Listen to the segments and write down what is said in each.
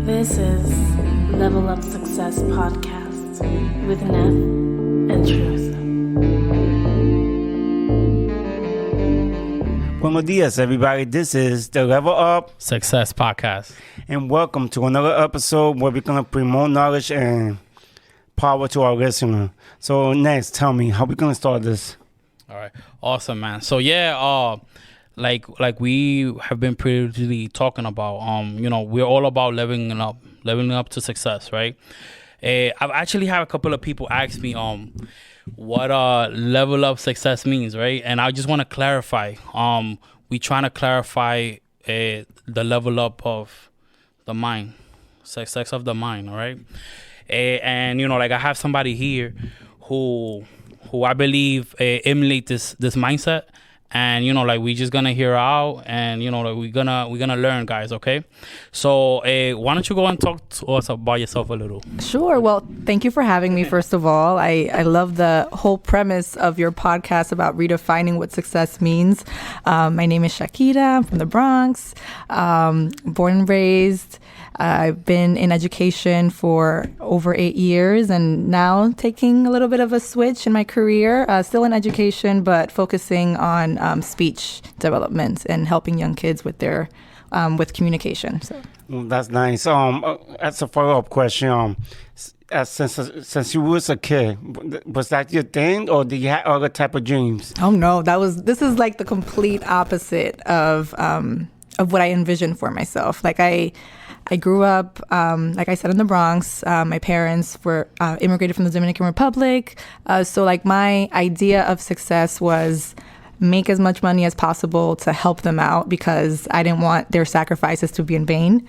This is Level Up Success Podcast with Neff and Truth. Buenos dias, everybody. This is the Level Up Success Podcast. And welcome to another episode where we're going to promote knowledge and power to our listener. So next, tell me, how we going to start this? All right. Awesome, man. So like we have been previously talking about, we're all about leveling up to success, right? I've actually had a couple of people ask me what level up success means, right? And I just want to clarify. We trying to clarify the level up of the mind, success of the mind, all right? And I have somebody here who I believe emulate this mindset. And we just gonna hear out, and we're gonna learn, guys. Okay, so why don't you go and talk to us about yourself a little? Sure. Well, thank you for having me. First of all, I love the whole premise of your podcast about redefining what success means. My name is Shakira. I'm from the Bronx, born and raised. I've been in education for over 8 years, and now taking a little bit of a switch in my career, still in education, but focusing on speech development and helping young kids with their with communication. So That's nice. That's a follow-up question. Since you was a kid, was that your thing, or did you have other type of dreams? Oh no, this is like the complete opposite of what I envisioned for myself. Like I grew up, like I said, in the Bronx. My parents were immigrated from the Dominican Republic. So like my idea of success was make as much money as possible to help them out because I didn't want their sacrifices to be in vain.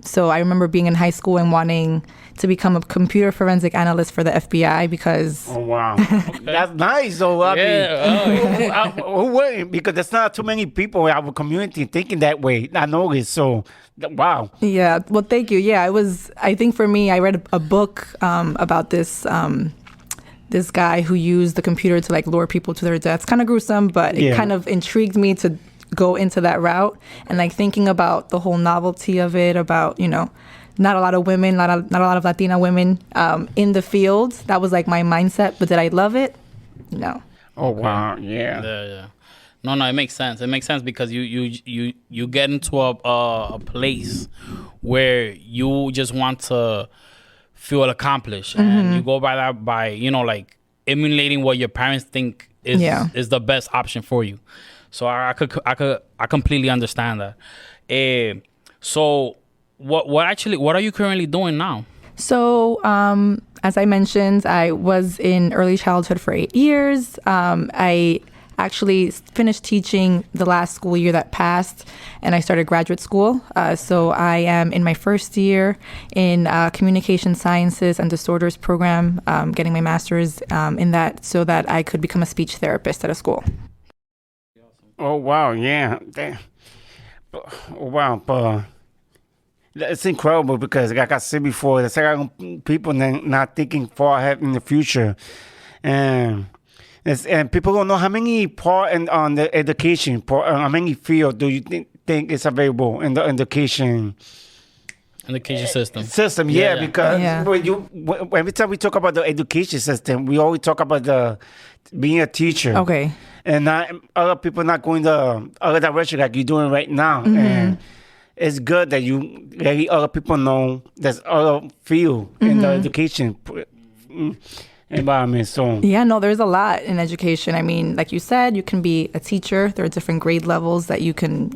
So I remember being in high school and wanting to become a computer forensic analyst for the FBI because... Oh, wow. Okay. That's nice. So, who wouldn't? Because there's not too many people in our community thinking that way. I know it. So, wow. Yeah. Well, thank you. Yeah, I think for me, I read a book about this guy who used the computer to like lure people to their deaths. Kind of gruesome, but it kind of intrigued me to go into that route. And like thinking about the whole novelty of it, about, not a lot of women, not a lot of Latina women in the field. That was like my mindset. But did I love it? No. Oh, wow. Yeah. Yeah. No, it makes sense. It makes sense because you get into a place where you just want to feel accomplished, and you go by that like emulating what your parents think is the best option for you. So I completely understand that. So what are you currently doing now? So as I mentioned, I was in early childhood for 8 years. I actually finished teaching the last school year that passed, and I started graduate school. So I am in my first year in communication sciences and disorders program, getting my master's in that so that I could become a speech therapist at a school. Oh, wow. Yeah. Wow. But it's incredible because, like I said before, there's a lot of people not thinking far ahead in the future. And people don't know how many part on the education, how many field do you think is available in the education system? Yeah, because every time we talk about the education system, we always talk about being a teacher. Okay. And not other people not going the other direction like you're doing right now. Mm-hmm. And it's good that you let other people know there's other field in the education environment. So there's a lot in education. I mean, like you said, you can be a teacher. There are different grade levels that you can,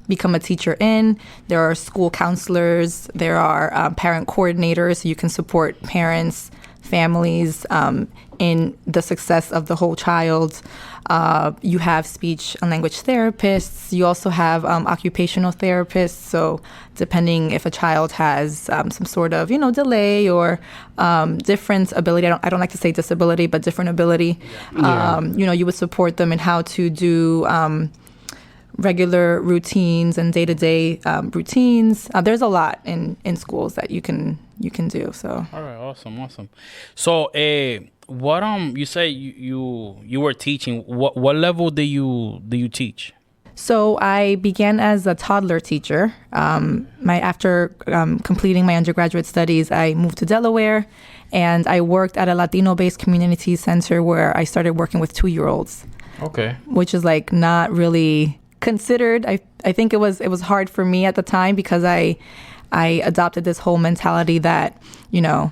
become a teacher in. There are school counselors. There are parent coordinators. So you can support parents, families in the success of the whole child. You have speech and language therapists. You also have occupational therapists. So depending if a child has some sort of, delay or different ability, I don't like to say disability, but different ability, you would support them in how to do regular routines and day-to-day routines. There's a lot in schools that you can do. So all right, awesome. So what you say you were teaching, what level do you teach? So I began as a toddler teacher. After completing my undergraduate studies, I moved to Delaware, and I worked at a Latino-based community center where I started working with 2-year-olds. Okay. Which is like not really considered. I think it was hard for me at the time because I adopted this whole mentality that, you know,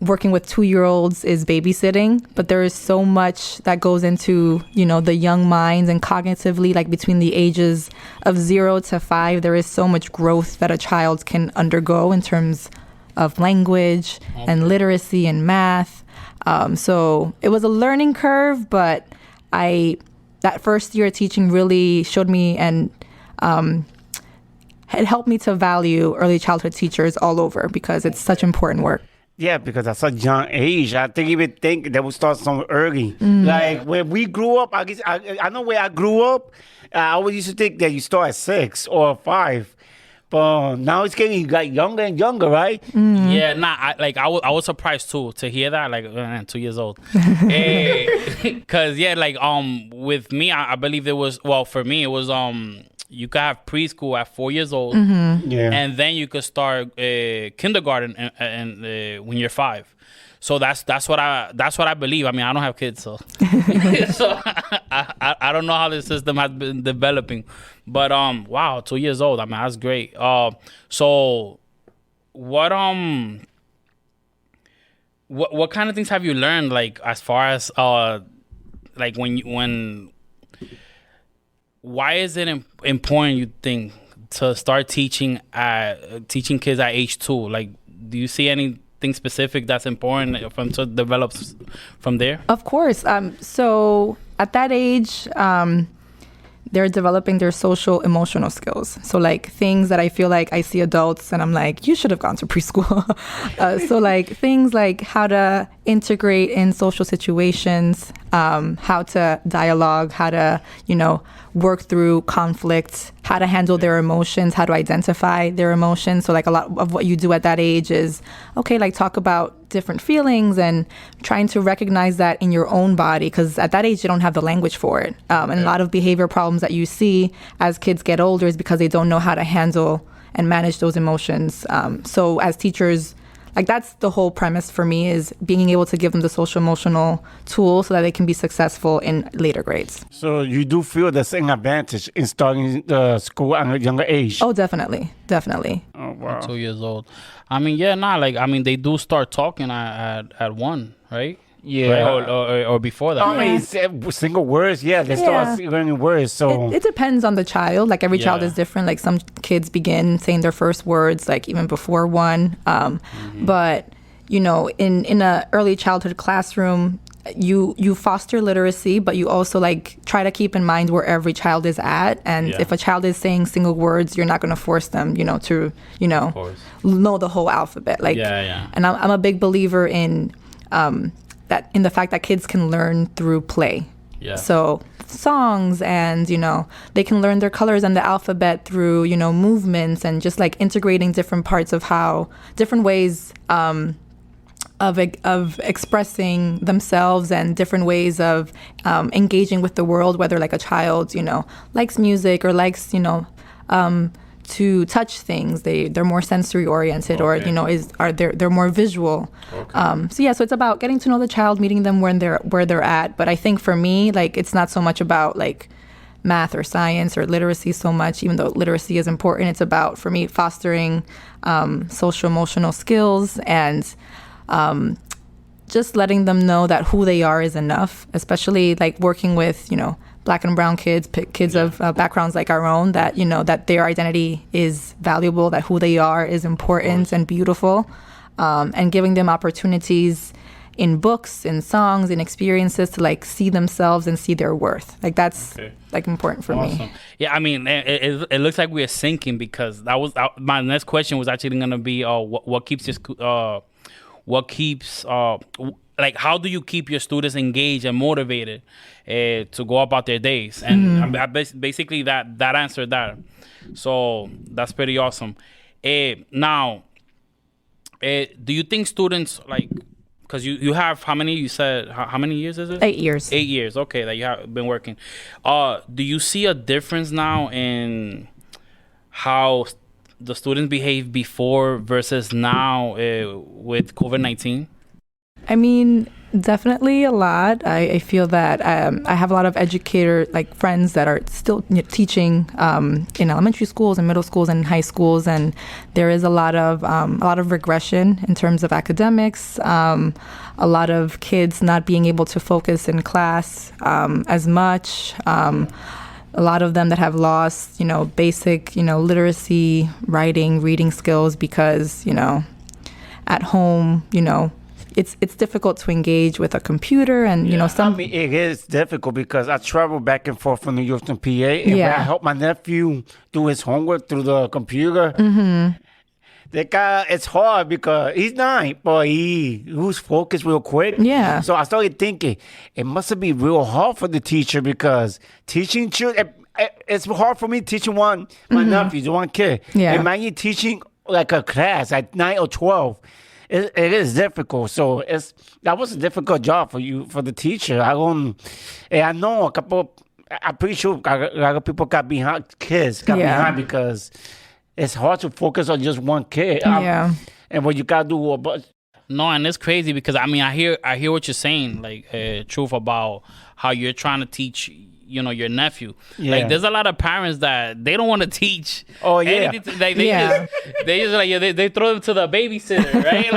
working with 2-year-olds is babysitting, but there is so much that goes into, you know, the young minds, and cognitively, like between the ages of 0 to 5, there is so much growth that a child can undergo in terms of language and literacy and math. So it was a learning curve, but that first year of teaching really showed me and it helped me to value early childhood teachers all over because it's such important work. Yeah, because at such young age, I think they would start so early. Like when we grew up, I know where I grew up. I always used to think that you start at 6 or 5, but now it's getting like younger and younger, right? Yeah, I was surprised too to hear that. Like 2 years old, because with me, I believe there was for me it was you could have preschool at 4 years old, Yeah, and then you could start kindergarten and when you're 5. So that's what I believe. I mean, I don't have kids, so so I don't know how the system has been developing, but wow, 2 years old. I mean, that's great. So what kind of things have you learned, like as far as like when why is it important, you think, to start teaching kids at age 2? Like, do you see anything specific that's important to develop from there? Of course. So at that age, they're developing their social emotional skills. So like things that I feel like I see adults and I'm like, you should have gone to preschool. So like things like how to integrate in social situations, how to dialogue, how to, you know, work through conflict, how to handle their emotions, how to identify their emotions. So like a lot of what you do at that age is, okay, like talk about different feelings and trying to recognize that in your own body, because at that age you don't have the language for it. And a lot of behavior problems that you see as kids get older is because they don't know how to handle and manage those emotions. So as teachers, like that's the whole premise for me, is being able to give them the social emotional tools so that they can be successful in later grades. so you do feel the same advantage in starting the school at a younger age? Oh, definitely. Oh, wow. 2 years old. I mean, they do start talking at 1, right? Yeah. Right? Or before that. I mean, single words, they start learning words. So It depends on the child. Like every child Yeah. is different. Like some kids begin saying their first words like even before 1. But you know, in a early childhood classroom, you foster literacy, but you also like try to keep in mind where every child is at. And if a child is saying single words, you're not going to force them, you know, to know the whole alphabet. Like, and I'm a big believer in in the fact that kids can learn through play. Yeah. So songs, and, you know, they can learn their colors and the alphabet through, you know, movements and just like integrating different parts of different ways of expressing themselves and different ways of engaging with the world, whether like a child, you know, likes music or likes, you know, to touch things. They're more sensory oriented, or you know, they're more visual. So it's about getting to know the child, meeting them where they're at. But I think for me, like, it's not so much about like math or science or literacy so much, even though literacy is important. It's about, for me, fostering social emotional skills and just letting them know that who they are is enough, especially like working with, you know, Black and brown kids of backgrounds like our own, that, you know, that their identity is valuable, that who they are is important and beautiful, and giving them opportunities in books, in songs, in experiences to like see themselves and see their worth. Like that's like important for me. Yeah, I mean, it looks like we're sinking, because that was my next question was actually going to be what keeps like, how do you keep your students engaged and motivated to go about their days? And basically that answered that. So that's pretty awesome. Now, do you think students, like, because you have how many? You said how many years is it? 8 years. 8 years. Okay, that you have been working. Do you see a difference now in how the students behave before versus now with COVID-19? I mean, definitely a lot. I feel that I have a lot of like friends that are still teaching in elementary schools and middle schools and high schools, and there is a lot of regression in terms of academics. A lot of kids not being able to focus in class as much. A lot of them that have lost, basic, literacy, writing, reading skills because, at home, it's difficult to engage with a computer and I mean, it is difficult because I travel back and forth from New York to PA, and when I help my nephew do his homework through the computer. That guy, it's hard because he's 9, but he lose focus real quick. Yeah. So I started thinking it must be real hard for the teacher because teaching children, it's hard for me teaching my nephews, one kid. Yeah. Imagine teaching like a class at 9 or 12. It is difficult. So that was a difficult job for the teacher. I know I'm pretty sure a lot of people got behind because it's hard to focus on just one kid. And what you gotta do No, and it's crazy because I hear what you're saying, like truth about how you're trying to teach your nephew. Like there's a lot of parents that they don't want to teach. Oh yeah. They throw them to the babysitter, right?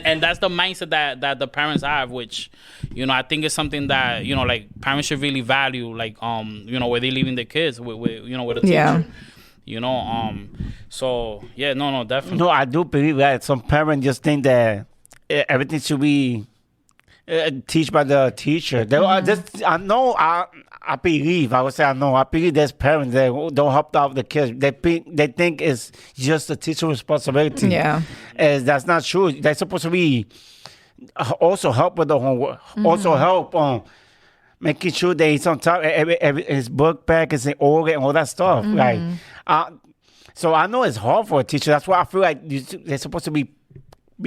and that's the mindset that the parents have, which I think is something that like parents should really value, like where they leaving their kids with a teacher. So yeah, no, definitely. No, I do believe that some parents just think that everything should be teach by the teacher. I know. I believe. I would say I know. I believe there's parents that don't help out the kids. They think it's just the teacher's responsibility. Yeah, that's not true. They're supposed to be also help with the homework. Also help on making sure that he's on top. His book bag is in order and all that stuff. So I know it's hard for a teacher. That's why I feel like they're supposed to be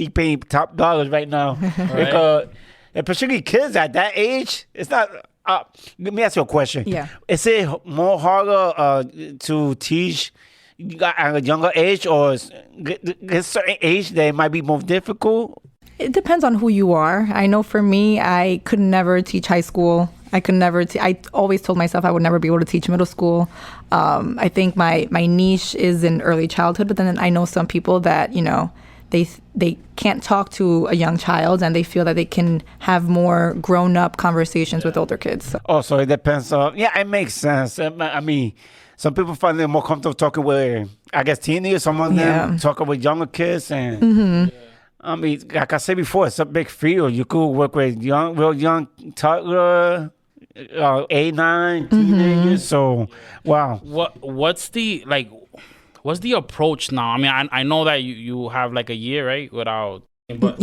paying top dollars right now. Because especially kids at that age, it's not. Let me ask you a question. Yeah. Is it more harder to teach at a younger age, or at a certain age that it might be more difficult? It depends on who you are. I know for me, I could never teach high school. I could never. I always told myself I would never be able to teach middle school. I think my niche is in early childhood, but then I know some people that they can't talk to a young child and they feel that they can have more grown-up conversations with older kids. So it depends on. Yeah, it makes sense. I mean, some people find it more comfortable talking with, I guess, teenagers. Some of them talking with younger kids and. I mean, like I said before, it's a big field. You could work with real young toddler, 8, 9 teenagers. So, wow. What's the approach now? I mean, I know that you have like a year, right, without. But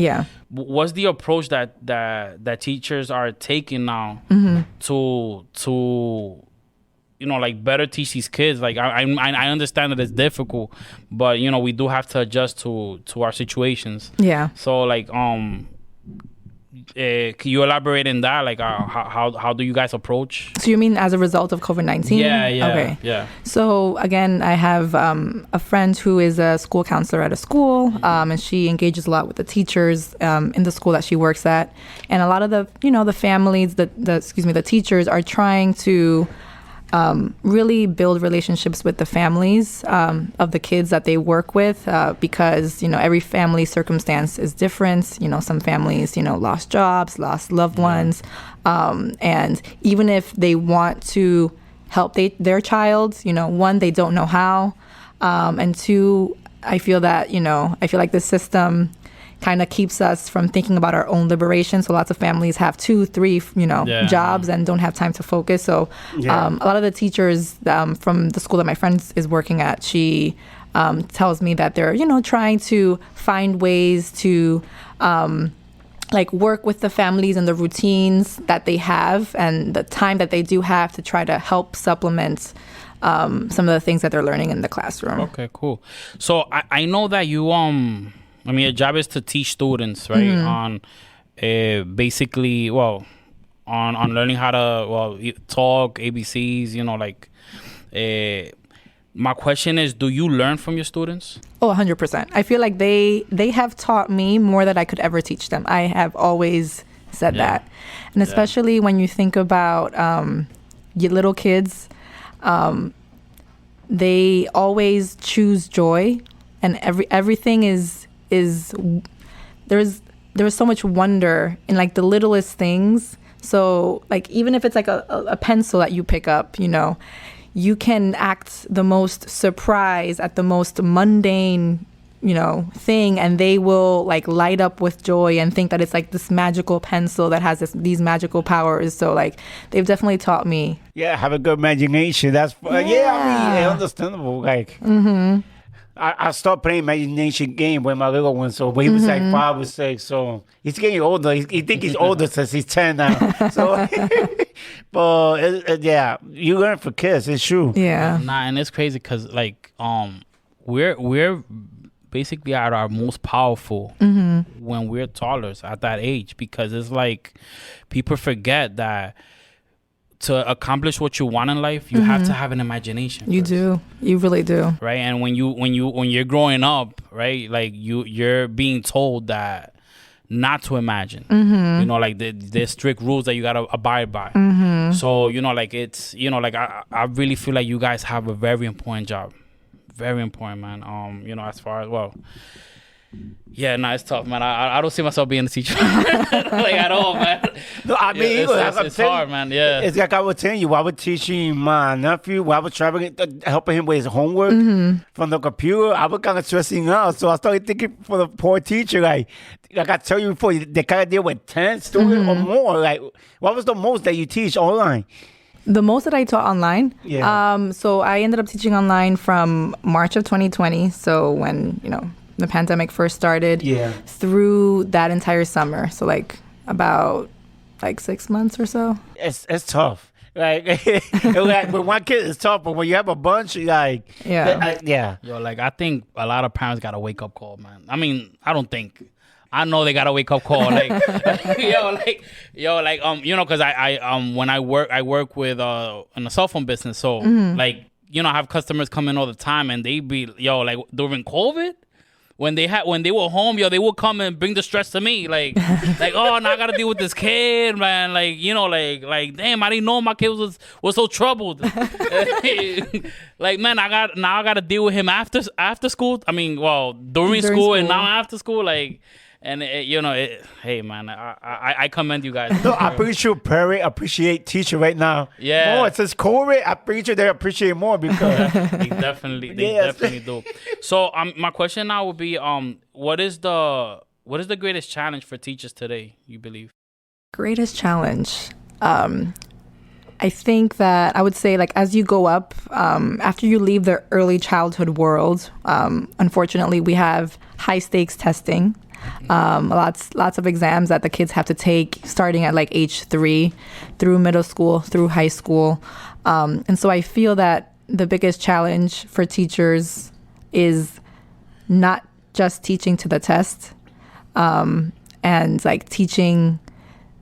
what's the approach that teachers are taking now to like better teach these kids? Like I understand that it's difficult, but we do have to adjust to our situations. Yeah. So like can you elaborate in that? Like how do you guys approach? So you mean as a result of COVID-19? Yeah. Okay. Yeah. So again, I have a friend who is a school counselor at a school, and she engages a lot with the teachers in the school that she works at, and a lot of the the families, the teachers are trying to really build relationships with the families of the kids that they work with, because every family circumstance is different. Some families lost jobs, lost loved ones, and even if they want to help their child, one, they don't know how, and two, I feel like the system kind of keeps us from thinking about our own liberation. So lots of families have 2, 3, jobs and don't have time to focus. So a lot of the teachers from the school that my friend is working at, she tells me that they're, trying to find ways to work with the families and the routines that they have and the time that they do have to try to help supplement some of the things that they're learning in the classroom. Okay, cool. So I know that you I mean, your job is to teach students, right? On basically, well, on learning how to talk ABCs. My question is, do you learn from your students? Oh, 100%. I feel like they have taught me more than I could ever teach them. I have always said that. And especially when you think about your little kids, they always choose joy, and everything is there's so much wonder in like the littlest things. So like even if it's like a pencil that you pick up, you can act the most surprised at the most mundane, thing, and they will like light up with joy and think that it's like this magical pencil that has these magical powers. So like they've definitely taught me. Yeah, have a good imagination. That's I mean, understandable. Like, I started playing imagination game with my little one. So when he was like 5 or 6, so he's getting older. He think he's older since he's 10 now. So, but yeah, you learn for kids. It's true. Yeah. Nah, and it's crazy because like we're basically at our most powerful when we're toddlers at that age, because it's like people forget that to accomplish what you want in life, you have to have an imagination. You first, do. You really do. right? And when you're growing up, right, like you're being told that not to imagine. Like there's strict rules that you gotta abide by. So like it's like I really feel like you guys have a very important job. Very important, man. As far as yeah, no, it's tough, man. I don't see myself being a teacher like at all, man. No, I mean, it's hard, man. Yeah, it's like I was telling you, I was teaching my nephew, I was helping him with his homework from the computer. I was kind of stressing out, so I started thinking for the poor teacher, like I tell you before, they kind of deal with 10 students or more. Like, what was the most that you teach online? The most that I taught online. Yeah. So I ended up teaching online from March of 2020. So when, the pandemic first started. Yeah. Through that entire summer. So like about 6 months or so. It's tough. Like, like with one kid it's tough, but when you have a bunch, like yeah. Yo, like I think a lot of parents got a wake up call, man. I mean, I know they got a wake up call, like, because I when I work with in a cell phone business, so like, I have customers come in all the time, and they be like during COVID, when they were home, they would come and bring the stress to me, like oh, now I gotta deal with this kid, man, like like damn, I didn't know my kid was so troubled. Like, man, I gotta deal with him after school. I mean, well, during school and now after school, like. And hey man, I commend you guys. No, I'm pretty sure parents appreciate teacher right now. Yeah. More since COVID, I'm pretty sure they appreciate more because they definitely do. So my question now would be what is the greatest challenge for teachers today, you believe? Greatest challenge. I think that I would say, like, as you go up, after you leave the early childhood world, unfortunately, we have high stakes testing. Lots of exams that the kids have to take starting at like age 3 through middle school, through high school. And so I feel that the biggest challenge for teachers is not just teaching to the test, and like teaching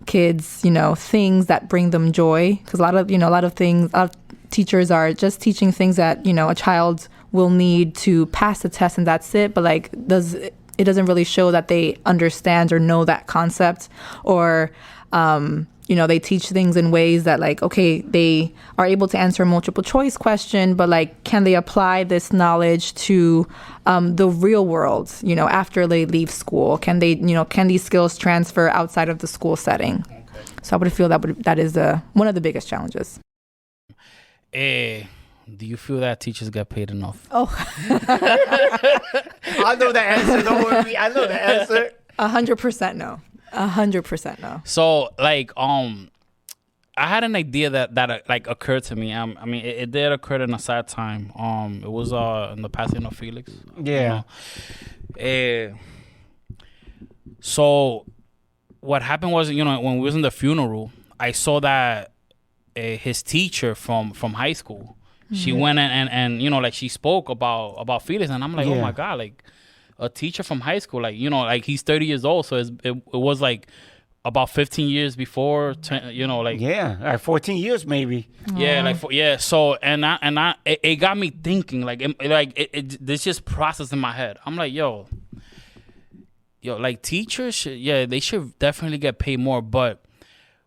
kids, things that bring them joy. Because a lot of teachers are just teaching things that, a child will need to pass the test and that's it. But like, it doesn't really show that they understand or know that concept, or they teach things in ways that, like, okay, they are able to answer a multiple choice question, but like, can they apply this knowledge to the real world, after they leave school? Can these skills transfer outside of the school setting? Okay. So I would feel that is one of the biggest challenges. Do you feel that teachers get paid enough? Oh. I know the answer. Don't worry. I know the answer. 100% no. 100% no. So, like, I had an idea that like occurred to me. I mean, it did occur in a sad time. It was in the passing of Felix. Yeah. So, what happened was, when we was in the funeral, I saw that his teacher from high school. She went and like she spoke about Felix, and I'm like, oh my God, like a teacher from high school. Like, like he's 30 years old, so it was like about 15 years before, like Yeah, like 14 years maybe. yeah, So it got me thinking, this just processed in my head. I'm like, yo, like teachers they should definitely get paid more, but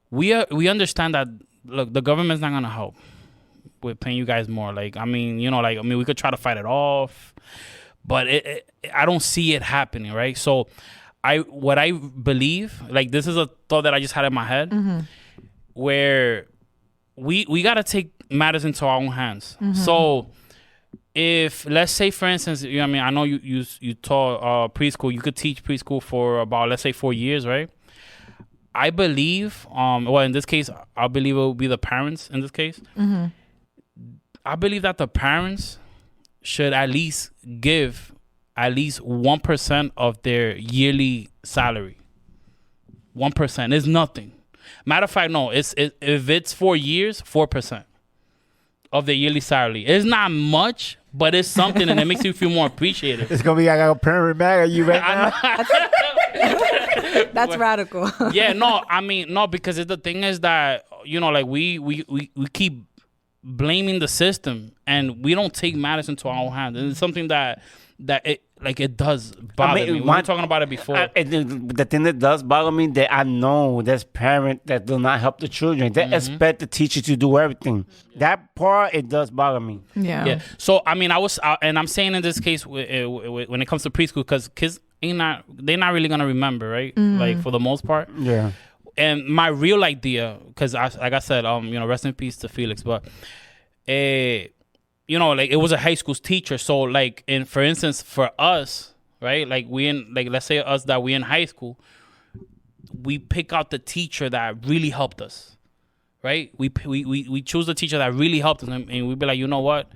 we understand that, look, the government's not gonna help with paying you guys more. Like, we could try to fight it off, but I don't see it happening, right? So what I believe, like, this is a thought that I just had in my head, where we got to take matters into our own hands. So if, let's say, for instance, I know you taught preschool, you could teach preschool for about, let's say, 4 years, right? I believe, in this case, I believe it will be the parents in this case. I believe that the parents should at least give at least 1% of their yearly salary. 1% is nothing. Matter of fact, no, if it's 4 years, 4% of their yearly salary. It's not much, but it's something, and it makes you feel more appreciated. It's gonna be like a parent mad at you right now. That's radical. Yeah, no, because the thing is that, like we keep blaming the system, and we don't take matters into our own hands. And it's something that it does bother me. We were talking about it before. The thing that does bother me, that I know there's parents that do not help the children. They expect the teacher to do everything. That part, it does bother me. Yeah. So I'm saying in this case, when it comes to preschool, because kids they're not really gonna remember, right? Like, for the most part. Yeah. And my real idea, because like I said, rest in peace to Felix, but like, it was a high school teacher. So, like, for instance, for us, right? Like, let's say us that we in high school, we pick out the teacher that really helped us, right? We choose the teacher that really helped us, and we be like, you know what?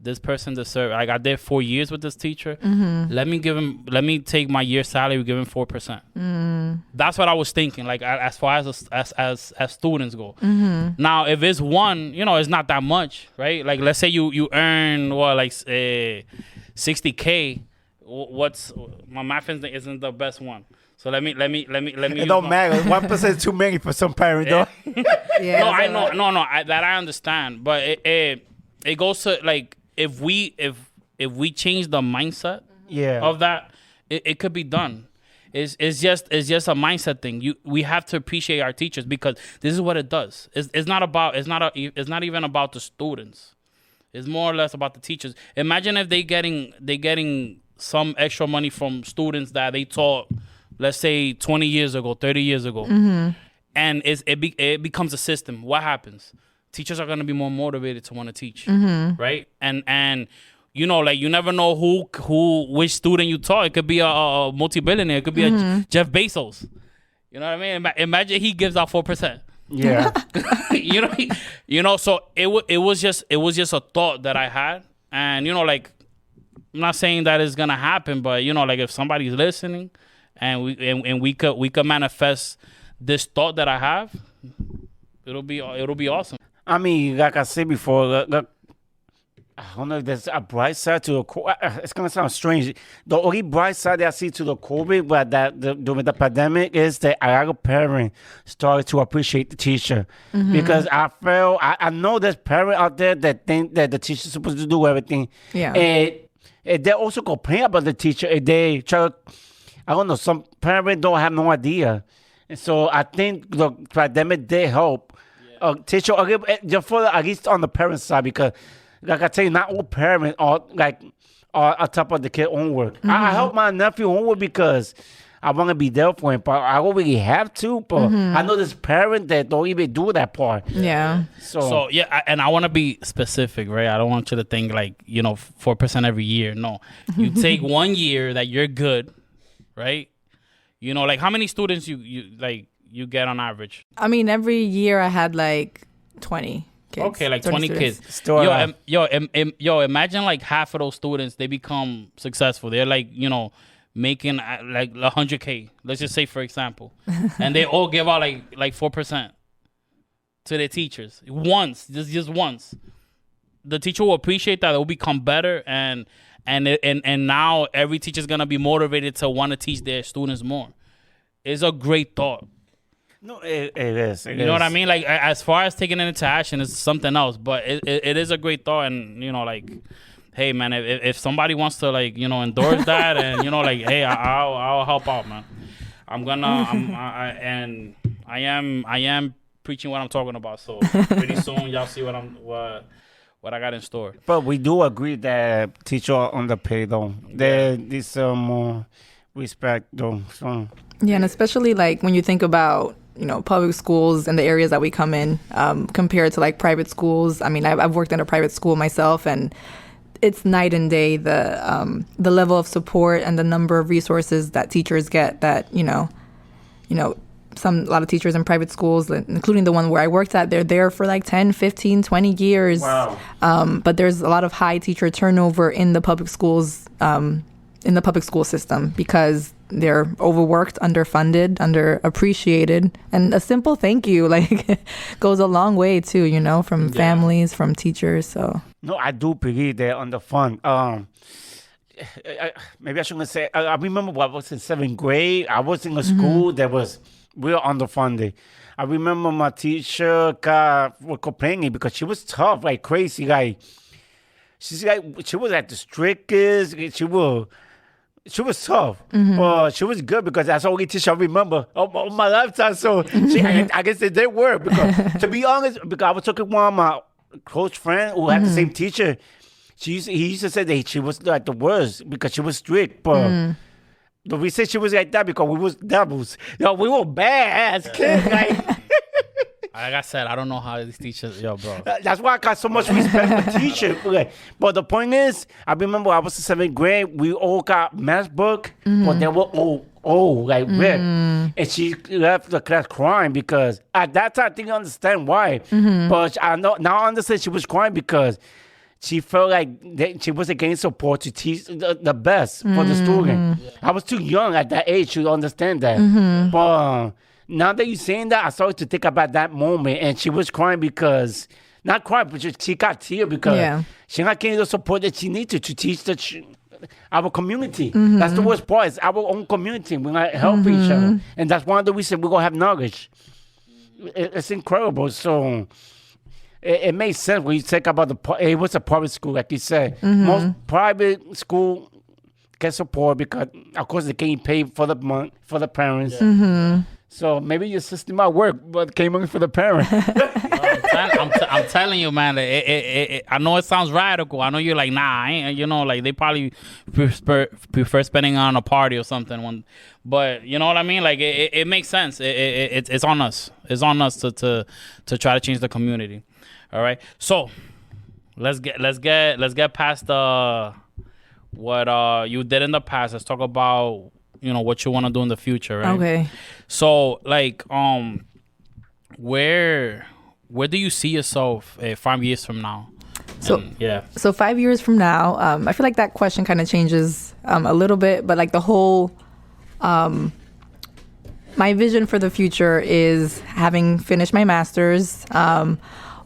This person deserves. Like, I did 4 years with this teacher. Let me take my year's salary, give him 4%. That's what I was thinking. Like, as far as students go. Now, if it's one, it's not that much, right? Like, let's say you earn like 60K. What's my math isn't the best one. So let me. It don't matter. 1% is too many for some parents, though. Yeah. No, I know. No, that I understand. But it goes to, like, if we change the mindset of that, it could be done. It's just a mindset thing. We have to appreciate our teachers, because this is what it does. It's not even about the students. It's more or less about the teachers. Imagine if they getting some extra money from students that they taught, let's say 20 years ago, 30 years ago, and it becomes a system. What happens? Teachers are going to be more motivated to want to teach, right? And like, you never know which student you taught. It could be a multi-billionaire. It could be a Jeff Bezos. You know what I mean? Imagine he gives out 4%. Yeah. So it was just a thought that I had, and like, I'm not saying that it's gonna happen, but like, if somebody's listening, and we could manifest this thought that I have, it'll be awesome. I mean, like I said before, I don't know if there's a bright side to the it's going to sound strange. The only bright side that I see to the COVID, but during the pandemic, is that a lot of parents started to appreciate the teacher. Because I know there's parents out there that think that the teacher's supposed to do everything. Yeah. And they also complain about the teacher. And they try to, I don't know, some parents don't have no idea. And so I think the pandemic did help. Teacher, just for at least on the parent side, because, like I tell you, not all parents are on top of the kid homework. I help my nephew homework because I want to be there for him, but I don't really have to. But I know there's parents that don't even do that part. Yeah. So yeah, and I want to be specific, right? I don't want you to think like 4% every year. No, you take 1 year that you're good, right? Like, how many students you get on average? I mean, every year I had like 20 kids. Okay, like 20 kids. Still Imagine like half of those students, they become successful. They're like, making like 100K. Let's just say, for example. And they all give out like 4% to their teachers. Once, just once. The teacher will appreciate that. It will become better. And and now every teacher's gonna be motivated to want to teach their students more. It's a great thought. No, it is. You know what I mean? Like, as far as taking it into action is something else, but it is a great thought. And, you know, like, hey, man, if somebody wants to, like, you know, endorse that and, you know, like, hey, I'll help out, man. I am preaching what I'm talking about. So pretty soon y'all see what I got in store. But we do agree that teacher are underpaid, though. There is more respect, though. So. Yeah, and especially, like, when you think about, you know, public schools and the areas that we come in, compared to like private schools. I mean, I've worked in a private school myself, and it's night and day, the level of support and the number of resources that teachers get. That a lot of teachers in private schools, including the one where I worked at, they're there for like 10, 15, 20 years. Wow. But there's a lot of high teacher turnover in the public schools, in the public school system, because they're overworked, underfunded, underappreciated, and a simple thank you like goes a long way too, you know, from families, from teachers. So no, I do believe they're underfunded. Maybe I shouldn't say. I remember when I was in 7th grade. I was in a school that was real underfunded. I remember my teacher was complaining because she was tough, like crazy. Like she was like the strictest. She was tough, but she was good because that's the only teacher I remember of my lifetime. So I guess it did work. Because, to be honest, because I was talking with one of my close friends who had the same teacher. He used to say that she was like the worst because she was strict. But we said she was like that because we was devils. Yo, we were bad as kids. Like I said, I don't know how these teachers, bro. That's why I got so much respect for teachers. Okay. But the point is, I remember I was in 7th grade. We all got math book, but they were all like ripped. And she left the class crying because at that time I didn't understand why. But I now understand she was crying because she felt like she wasn't getting support to teach the best for the student. Yeah. I was too young at that age to understand that. But now that you're saying that, I started to think about that moment, and she was crying because, not crying, but she got tears because she not getting the support that she needed to teach our community. That's the worst part. It's our own community. We're going to help each other. And that's one of the reasons we're going to have knowledge. It's incredible. So it makes sense when you think about it was a private school, like you said. Most private school get support because, of course, they can't pay for the month for the parents. So maybe your system might work, but came in for the parent. I'm telling you, man. I know it sounds radical. I know you're like, nah, I ain't. You know, like they probably prefer spending on a party or something. But you know what I mean? Like it makes sense. It's on us. It's on us to try to change the community. All right. So let's get past what you did in the past. Let's talk about, you know, what you want to do in the future, right? Okay. So, like, where do you see yourself 5 years from now? So 5 years from now, I feel like that question kind of changes a little bit, but like the whole, my vision for the future is having finished my master's.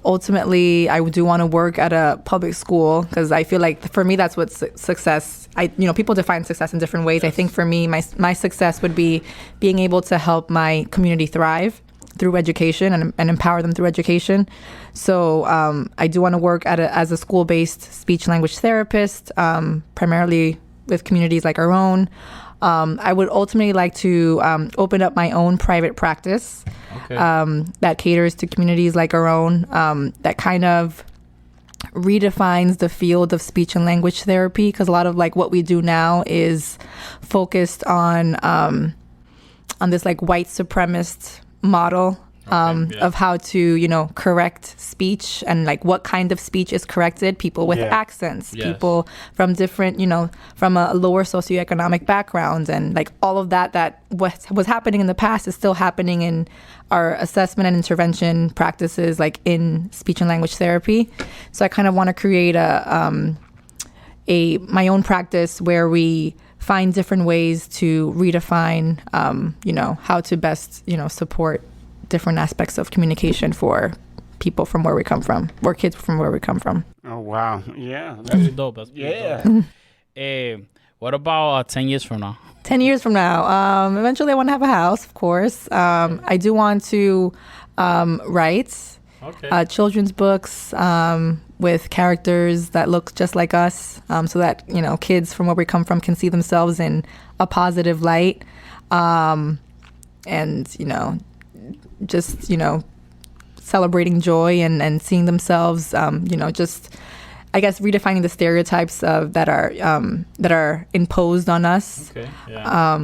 Ultimately, I do want to work at a public school because I feel like for me that's what success. People define success in different ways. Yes. I think for me, my success would be being able to help my community thrive through education and empower them through education. So I do want to work as a school-based speech language therapist, primarily with communities like our own. I would ultimately like to open up my own private practice that caters to communities like our own, that kind of redefines the field of speech and language therapy, because a lot of like what we do now is focused on this like white supremacist model of how to, correct speech and like what kind of speech is corrected. People with accents, people from different, from a lower socioeconomic background, and like all of that what was happening in the past is still happening in our assessment and intervention practices, like in speech and language therapy. So I kind of want to create my own practice where we find different ways to redefine, how to best, support different aspects of communication for people from where we come from, or kids from where we come from. Oh, wow. Yeah. That's dope. That's dope. What about 10 years from now? 10 years from now, eventually I want to have a house, of course. I do want to write children's books with characters that look just like us, so that, you know, kids from where we come from can see themselves in a positive light. And, you know, just, you know, celebrating joy and seeing themselves, you know, just, I guess, redefining the stereotypes that are imposed on us. Okay. Yeah.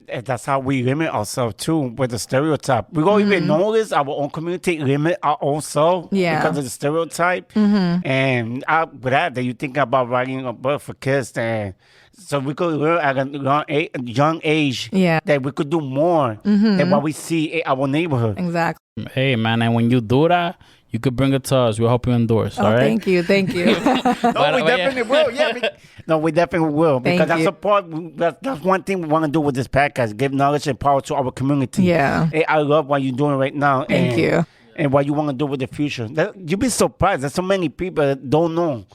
And that's how we limit ourselves too with the stereotype. We don't even notice our own community limit our own self because of the stereotype. And with that, you think about writing a book for kids, and so we could learn at a young age that we could do more than what we see in our neighborhood. Exactly. Hey, man, and when you do that, you could bring it to us. We'll help you endorse. All right. Thank you. No, we definitely will. Yeah, we definitely will, because that's a part. That's one thing we want to do with this podcast: give knowledge and power to our community. Yeah. Hey, I love what you're doing right now. Thank you. And what you want to do with the future. You'd be surprised. There's so many people that don't know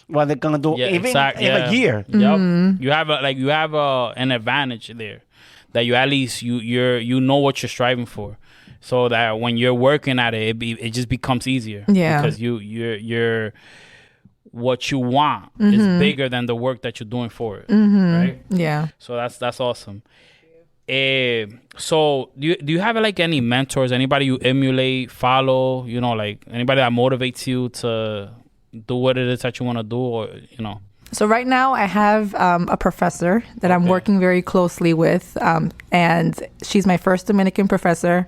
what they're gonna do, even in a year. Yep. You have an advantage there, that you at least you know what you're striving for. So that when you're working at it, it just becomes easier. Yeah. Because you're what you want is bigger than the work that you're doing for it. Right? Yeah. So that's awesome. So do you have like any mentors, anybody you emulate, follow, you know, like anybody that motivates you to do what it is that you want to do, or, you know? So right now I have a professor that I'm working very closely with, and she's my first Dominican professor.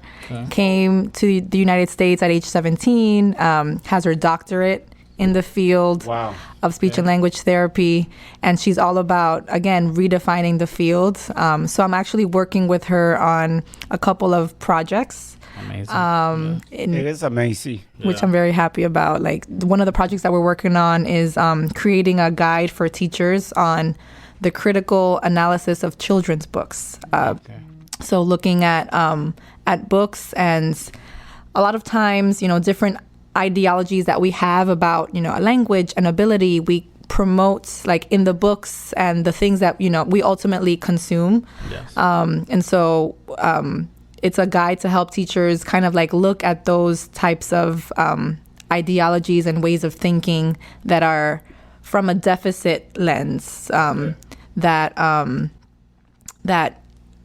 Came to the United States at age 17, has her doctorate in the field of speech and language therapy, and she's all about, again, redefining the field. So I'm actually working with her on a couple of projects. Amazing. It is amazing. Which I'm very happy about. Like, one of the projects that we're working on is creating a guide for teachers on the critical analysis of children's books. So looking at books, and a lot of times, you know, different ideologies that we have about, you know, a language and ability, we promote like in the books and the things that, you know, we ultimately consume. Yes. And so it's a guide to help teachers kind of like look at those types of ideologies and ways of thinking that are from a deficit lens, that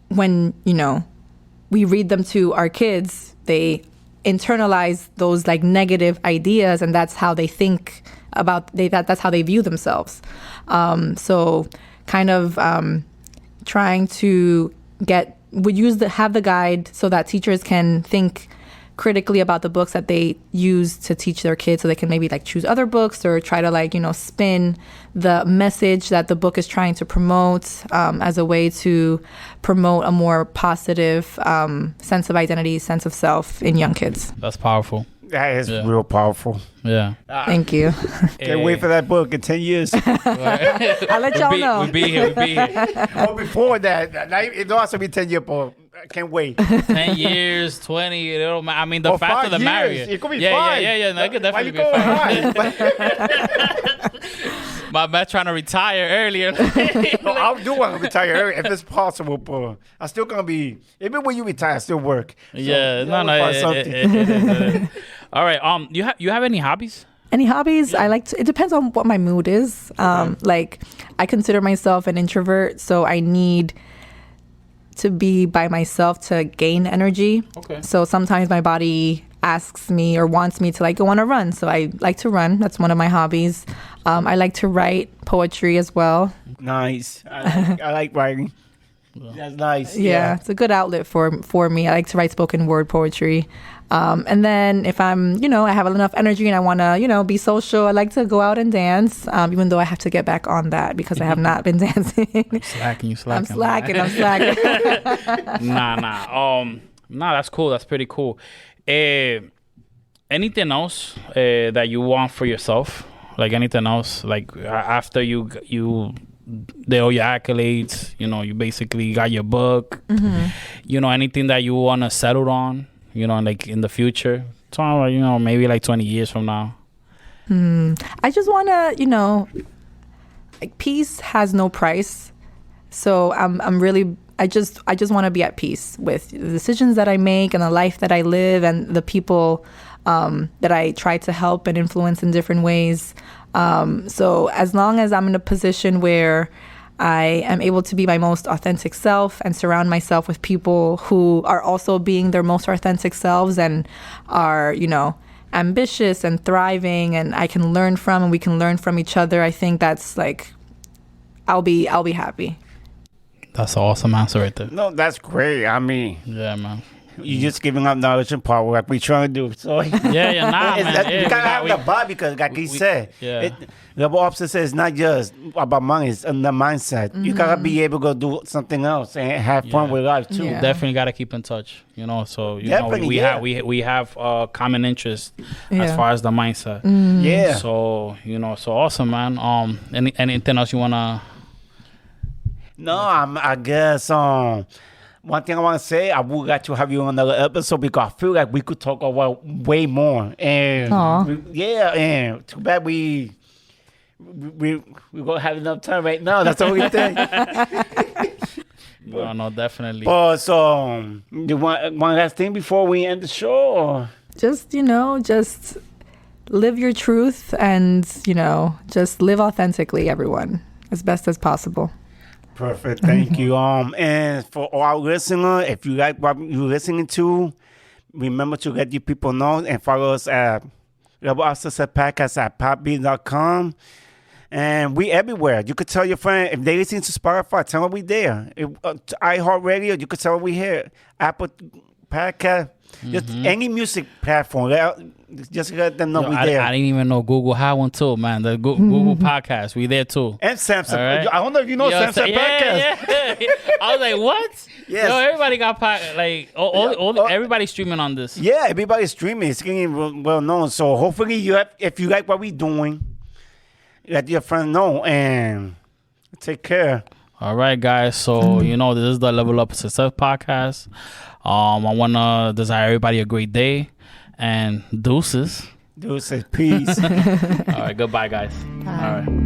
when, you know, we read them to our kids, they internalize those like negative ideas, and that's how they think about that's how they view themselves. So kind of trying to have the guide so that teachers can think critically about the books that they use to teach their kids, so they can maybe like choose other books or try to like, you know, spin the message that the book is trying to promote as a way to promote a more positive sense of identity, sense of self in young kids. That's powerful. That is real powerful. Yeah. Thank you. Can't wait for that book in 10 years. I'll let y'all know. We'll be here. Oh, before that, it'll also be 10 years, but I can't wait. 10 years, 20. I mean, the faster the merrier. It could be 5. Yeah. No, it could definitely be Why 5. My man trying to retire earlier. No, I do want to retire early if it's possible, but I'm still going to be, even when you retire, I still work. So, yeah, it is. All right. You have any hobbies? Any hobbies? Yeah. It depends on what my mood is. Like, I consider myself an introvert, so I need to be by myself to gain energy. Okay. So sometimes my body asks me or wants me to like go on a run. So I like to run. That's one of my hobbies. I like to write poetry as well. Nice. I like writing. That's nice. Yeah, it's a good outlet for me. I like to write spoken word poetry. And then if I'm, you know, I have enough energy and I want to, you know, be social, I like to go out and dance, even though I have to get back on that because I have not been dancing. You slacking. I'm slacking. Nah, that's cool. That's pretty cool. Anything else that you want for yourself? Like anything else? Like after you did all your accolades, you know, you basically got your book, you know, anything that you want to settle on, you know, like in the future, you know, maybe like 20 years from now. I just want to, you know, like, peace has no price. So I'm really, I just want to be at peace with the decisions that I make and the life that I live and the people that I try to help and influence in different ways. So as long as I'm in a position where I am able to be my most authentic self and surround myself with people who are also being their most authentic selves and are, you know, ambitious and thriving, and I can learn from and we can learn from each other, I think that's like, I'll be happy. That's an awesome answer right there. No, that's great. I mean, Yeah, man. you just giving up knowledge and power like we trying to do. So Yeah, nah, man. Yeah, you gotta have the vibe because, like he said, yeah. the opposite says it's not just about money; it's in the mindset. You gotta be able to go do something else and have fun with life too. Yeah. Definitely got to keep in touch, you know. So you Definitely, know, we yeah. have we have common interest Yeah. as far as the mindset. Yeah. So you know, so awesome, man. Anything else you wanna? No, I guess one thing I want to say, I would like to have you on another episode because I feel like we could talk about way more. And and too bad we gonna have enough time right now. That's the only thing. No, definitely. But so, you want one last thing before we end the show? Or? Just, you know, just live your truth and, you know, just live authentically, everyone, as best as possible. Perfect. Thank you. And for all our listeners, if you like what you're listening to, remember to let your people know and follow us at Rebel Up Success Podcast at popbeat.com. And we everywhere. You could tell your friend, if they listen to Spotify, tell them we there. If, iHeartRadio, you could tell them we here. Apple Podcast, just any music platform. Just let them know we there. I didn't even know Google had one too, man. The Google Podcast, we there too. And Samsung. All right. I don't know if you know Samsung Podcast. Yeah. I was like, what? Yes. Yo, everybody got everybody's streaming on this. Yeah, everybody's streaming. It's getting well known. So hopefully, if you like what we're doing, let your friend know and take care. All right, guys. So you know, this is the Level Up Success Podcast. I wanna desire everybody a great day and deuces. Deuces, peace. All right, goodbye, guys. Bye. All right.